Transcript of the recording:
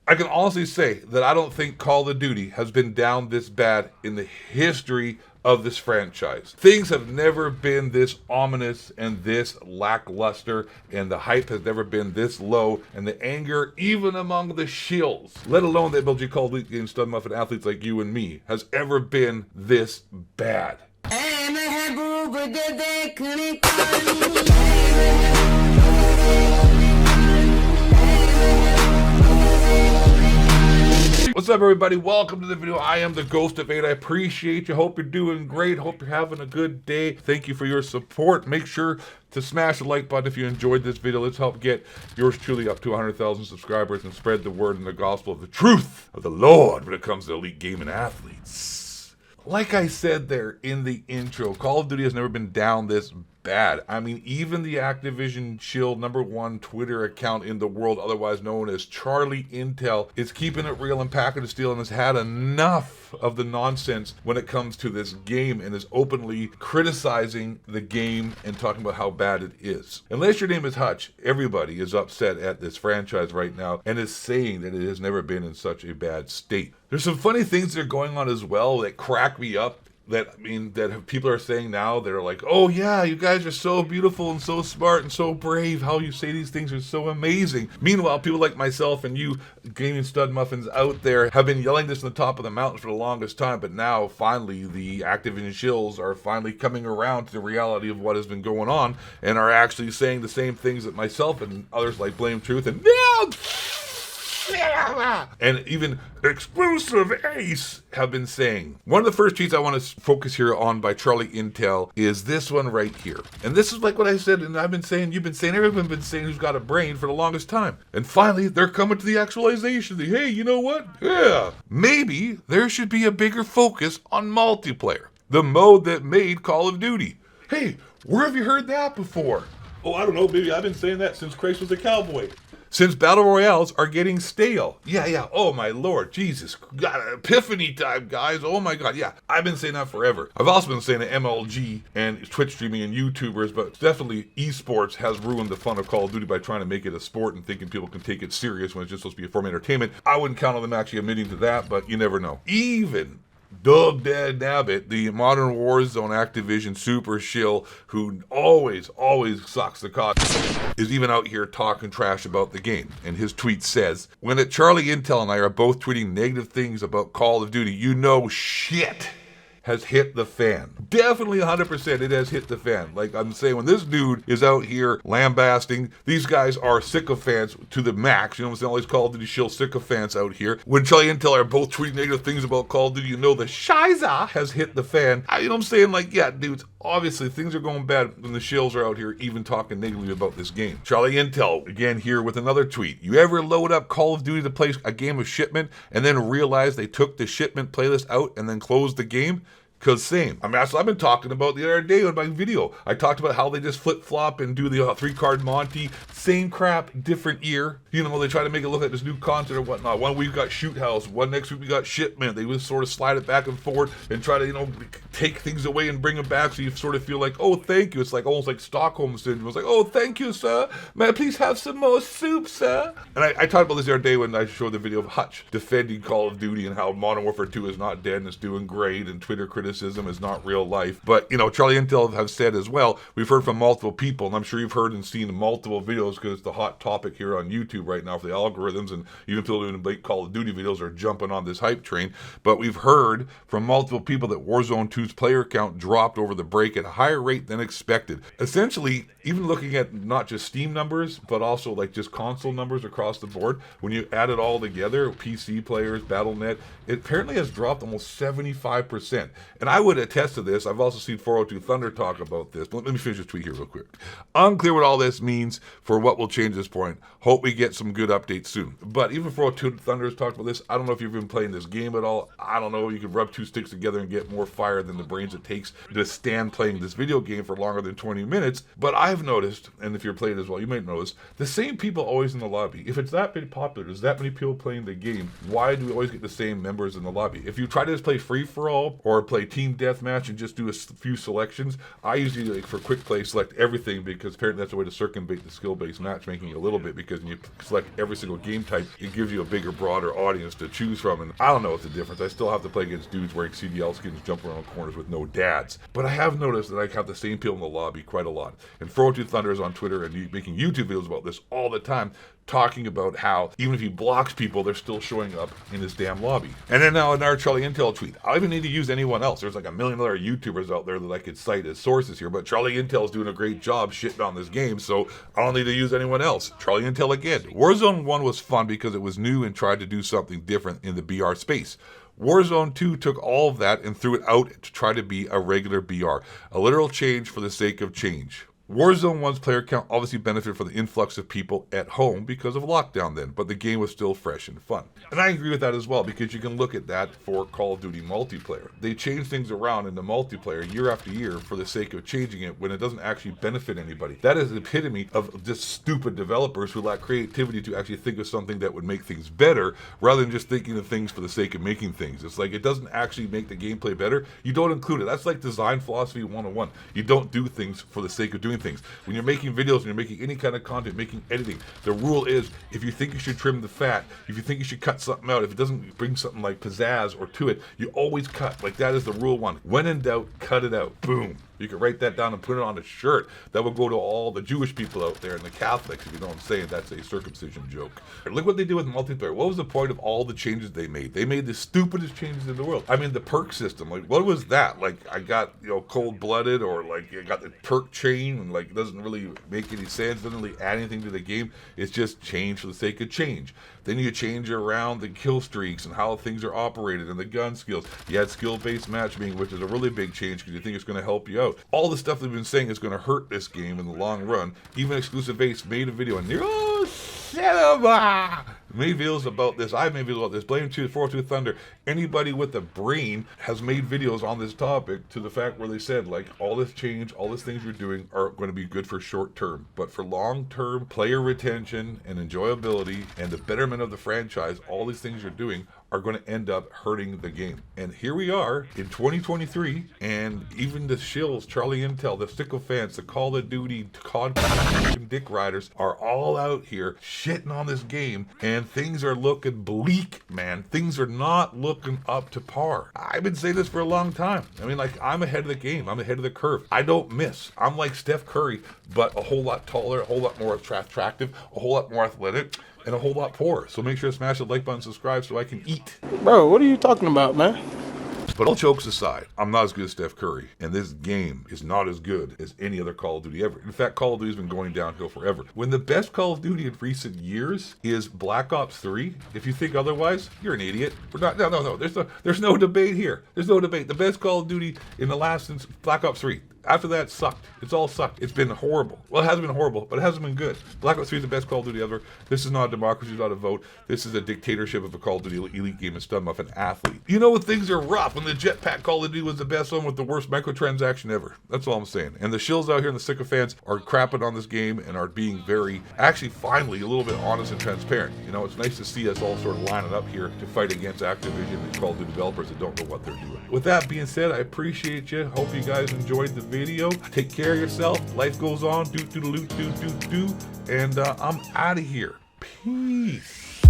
I can honestly say that I don't think Call of Duty has been down this bad in the history of this franchise. Things have never been this ominous and this lackluster, and the hype has never been this low, and the anger, even among the shills, let alone the MLG Call of Duty game stud muffin athletes like you and me, has ever been this bad. What's up, everybody? Welcome to the video. I am the Ghost of 8. I appreciate you. Hope you're doing great. Hope you're having a good day. Thank you for your support. Make sure to smash the like button if you enjoyed this video. Let's help get yours truly up to 100,000 subscribers and spread the word and the gospel of the truth of the Lord when it comes to elite gaming athletes. Like I said there in the intro, Call of Duty has never been down this bad. I mean, even the Activision shill #1 Twitter account in the world, otherwise known as Charlie Intel, is keeping it real and packing the steel and has had enough of the nonsense when it comes to this game and is openly criticizing the game and talking about how bad it is. Unless your name is Hutch, everybody is upset at this franchise right now and is saying that it has never been in such a bad state. There's some funny things that are going on as well that crack me up. That people are saying now, they're like, oh yeah, you guys are so beautiful and so smart and so brave. How you say these things are so amazing. Meanwhile, people like myself and you gaming stud muffins out there have been yelling this on the top of the mountain for the longest time, but now finally the Activision shills are finally coming around to the reality of what has been going on and are actually saying the same things that myself and others like Blame Truth and and even exclusive Ace have been saying. One of the first tweets I want to focus here on by Charlie Intel is this one right here. And this is like what I said, and I've been saying, you've been saying, everyone's been saying who's got a brain for the longest time. And finally, they're coming to the actualization. Hey, you know what? Yeah, maybe there should be a bigger focus on multiplayer. The mode that made Call of Duty. Hey, where have you heard that before? Oh, I don't know, baby. I've been saying that since Christ was a cowboy. Since Battle Royales are getting stale. Yeah. Oh, my Lord. Jesus. God, epiphany time, guys. Oh, my God. Yeah, I've been saying that forever. I've also been saying that MLG and Twitch streaming and YouTubers, but definitely esports has ruined the fun of Call of Duty by trying to make it a sport and thinking people can take it serious when it's just supposed to be a form of entertainment. I wouldn't count on them actually admitting to that, but you never know. Even Doug Dad Nabbit, the Modern Warzone Activision super shill who always sucks the cock, is even out here talking trash about the game. And his tweet says, when Charlie Intel and I are both tweeting negative things about Call of Duty, you know shit has hit the fan. Definitely 100% it has hit the fan. Like I'm saying, when this dude is out here lambasting, these guys are sycophants to the max. You know what I'm saying? All these Call of Duty shill sycophants out here. When Charlie and Intel are both tweeting negative things about Call of Duty, you know the shiza has hit the fan. You know what I'm saying? Like, yeah, dudes, obviously things are going bad when the shills are out here even talking negatively about this game. Charlie Intel, again here with another tweet. You ever load up Call of Duty to play a game of Shipment and then realize they took the Shipment playlist out and then closed the game? Cause same. I mean, that's what I've been talking about the other day on my video. I talked about how they just flip-flop and do the 3-card Monty. Same crap, different year. You know, they try to make it look like this new content or whatnot. One week we got Shoot House, one next week we got Shipment. They would sort of slide it back and forth and try to, you know, take things away and bring them back so you sort of feel like, oh, thank you. It's like almost like Stockholm Syndrome. It's like, oh, thank you, sir. May I please have some more soup, sir? And I talked about this the other day when I showed the video of Hutch defending Call of Duty and how Modern Warfare 2 is not dead and it's doing great and Twitter criticism is not real life. But, you know, Charlie Intel have said as well, we've heard from multiple people, and I'm sure you've heard and seen multiple videos because it's the hot topic here on YouTube right now for the algorithms, and even people doing late Call of Duty videos are jumping on this hype train. But we've heard from multiple people that Warzone 2's player count dropped over the break at a higher rate than expected. Essentially, even looking at not just Steam numbers, but also like just console numbers across the board, when you add it all together, PC players, Battle.net, it apparently has dropped almost 75%. And I would attest to this. I've also seen 402 Thunder talk about this. But let me finish this tweet here real quick. Unclear what all this means for what will change this point. Hope we get some good updates soon. But even 402 Thunder has talked about this. I don't know if you've been playing this game at all. I don't know. You could rub two sticks together and get more fire than the brains it takes to stand playing this video game for longer than 20 minutes. But I've noticed, and if you're playing as well, you might notice, the same people always in the lobby. If it's that big popular, there's that many people playing the game, why do we always get the same members in the lobby? If you try to just play free-for-all or play team deathmatch and just do a few selections. I usually, like, for quick play, select everything, because apparently that's a way to circumvent the skill-based matchmaking a little bit, because when you select every single game type, it gives you a bigger, broader audience to choose from. And I don't know what's the difference. I still have to play against dudes wearing CDL skins jumping around corners with no dads. But I have noticed that I have the same people in the lobby quite a lot. And 402 Thunder is on Twitter and making YouTube videos about this all the time, talking about how even if he blocks people, they're still showing up in his damn lobby. And then now another Charlie Intel tweet. I don't even need to use anyone else. There's like a million other YouTubers out there that I could cite as sources here, but Charlie Intel's doing a great job shitting on this game, so I don't need to use anyone else. Charlie Intel again. Warzone 1 was fun because it was new and tried to do something different in the BR space. Warzone 2 took all of that and threw it out to try to be a regular BR. A literal change for the sake of change. Warzone 1's player count obviously benefited from the influx of people at home because of lockdown then, but the game was still fresh and fun. And I agree with that as well, because you can look at that for Call of Duty multiplayer. They change things around in the multiplayer year after year for the sake of changing it when it doesn't actually benefit anybody. That is the epitome of just stupid developers who lack creativity to actually think of something that would make things better, rather than just thinking of things for the sake of making things. It's like, it doesn't actually make the gameplay better. You don't include it. That's like design philosophy 101. You don't do things for the sake of doing things. When you're making videos and you're making any kind of content, making editing, the rule is, if you think you should trim the fat, if you think you should cut something out, if it doesn't bring something like pizzazz or to it, you always cut. Like, that is the rule one. When in doubt, cut it out. Boom. You can write that down and put it on a shirt. That will go to all the Jewish people out there and the Catholics, if you know what I'm saying. That's a circumcision joke. Look what they did with multiplayer. What was the point of all the changes they made? They made the stupidest changes in the world. I mean, the perk system. Like, what was that? Like, I got, cold-blooded, or like, I got the perk chain, and like, it doesn't really make any sense. Doesn't really add anything to the game. It's just change for the sake of change. Then you change around the kill streaks and how things are operated and the gun skills. You had skill-based matchmaking, which is a really big change because you think it's going to help you out. All the stuff they've been saying is going to hurt this game in the long run. Even Exclusive Base made a video and made videos about this. I've made videos about this. Blame 402 Thunder. Anybody with a brain has made videos on this topic, to the fact where they said, like, all this change, all these things you're doing are going to be good for short term, but for long term player retention and enjoyability and the betterment of the franchise, all these things you're doing are going to end up hurting the game. And here we are in 2023, and even the shills, Charlie Intel, the sycophants, the Call of Duty COD dick riders are all out here shitting on this game, and things are looking bleak, man. Things are not looking up to par. I've been saying this for a long time. I mean, like, I'm ahead of the game. I'm ahead of the curve. I don't miss. I'm like Steph Curry, but a whole lot taller, a whole lot more attractive, a whole lot more athletic, and a whole lot poorer. So make sure to smash the like button, subscribe, so I can eat. Bro, what are you talking about, man? But all jokes aside, I'm not as good as Steph Curry, and this game is not as good as any other Call of Duty ever. In fact, Call of Duty's been going downhill forever. When the best Call of Duty in recent years is Black Ops 3, if you think otherwise, you're an idiot. We're not. No. There's no debate here. There's no debate. The best Call of Duty in the last since Black Ops 3. After that, sucked. It's all sucked. It's been horrible. Well, it hasn't been horrible, but it hasn't been good. Black Ops 3 is the best Call of Duty ever. This is not a democracy, it's not a vote. This is a dictatorship of a Call of Duty elite game and stud of an athlete. You know when things are rough, when the Jetpack Call of Duty was the best one with the worst microtransaction ever. That's all I'm saying. And the shills out here and the sycophants are crapping on this game and are being very, actually, finally, a little bit honest and transparent. You know, it's nice to see us all sort of lining up here to fight against Activision and Call of Duty developers that don't know what they're doing. With that being said, I appreciate you. Hope you guys enjoyed the video. Take care of yourself. Life goes on. Do. And I'm out of here. Peace.